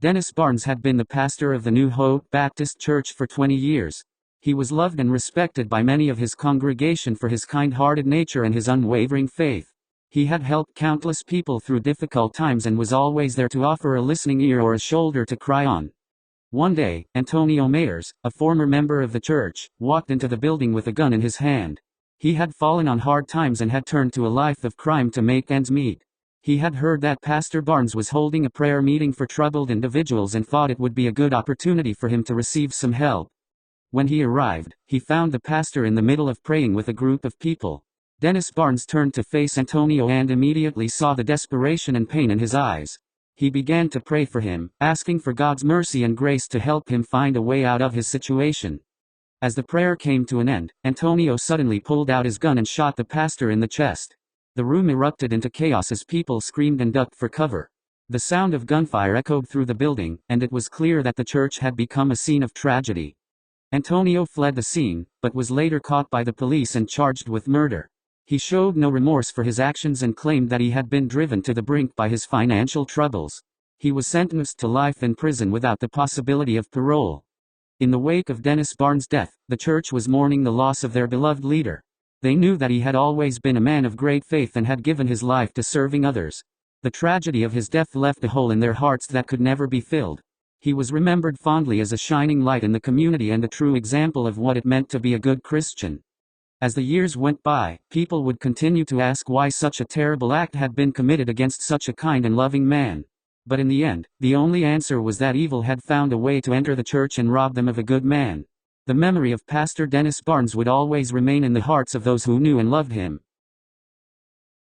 Dennis Barnes had been the pastor of the New Hope Baptist Church for 20 years. He was loved and respected by many of his congregation for his kind-hearted nature and his unwavering faith. He had helped countless people through difficult times and was always there to offer a listening ear or a shoulder to cry on. One day, Antonio Mayers, a former member of the church, walked into the building with a gun in his hand. He had fallen on hard times and had turned to a life of crime to make ends meet. He had heard that Pastor Barnes was holding a prayer meeting for troubled individuals and thought it would be a good opportunity for him to receive some help. When he arrived, he found the pastor in the middle of praying with a group of people. Dennis Barnes turned to face Antonio and immediately saw the desperation and pain in his eyes. He began to pray for him, asking for God's mercy and grace to help him find a way out of his situation. As the prayer came to an end, Antonio suddenly pulled out his gun and shot the pastor in the chest. The room erupted into chaos as people screamed and ducked for cover. The sound of gunfire echoed through the building, and it was clear that the church had become a scene of tragedy. Antonio fled the scene, but was later caught by the police and charged with murder. He showed no remorse for his actions and claimed that he had been driven to the brink by his financial troubles. He was sentenced to life in prison without the possibility of parole. In the wake of Dennis Barnes' death, the church was mourning the loss of their beloved leader. They knew that he had always been a man of great faith and had given his life to serving others. The tragedy of his death left a hole in their hearts that could never be filled. He was remembered fondly as a shining light in the community and a true example of what it meant to be a good Christian. As the years went by, people would continue to ask why such a terrible act had been committed against such a kind and loving man. But in the end, the only answer was that evil had found a way to enter the church and rob them of a good man. The memory of Pastor Dennis Barnes would always remain in the hearts of those who knew and loved him.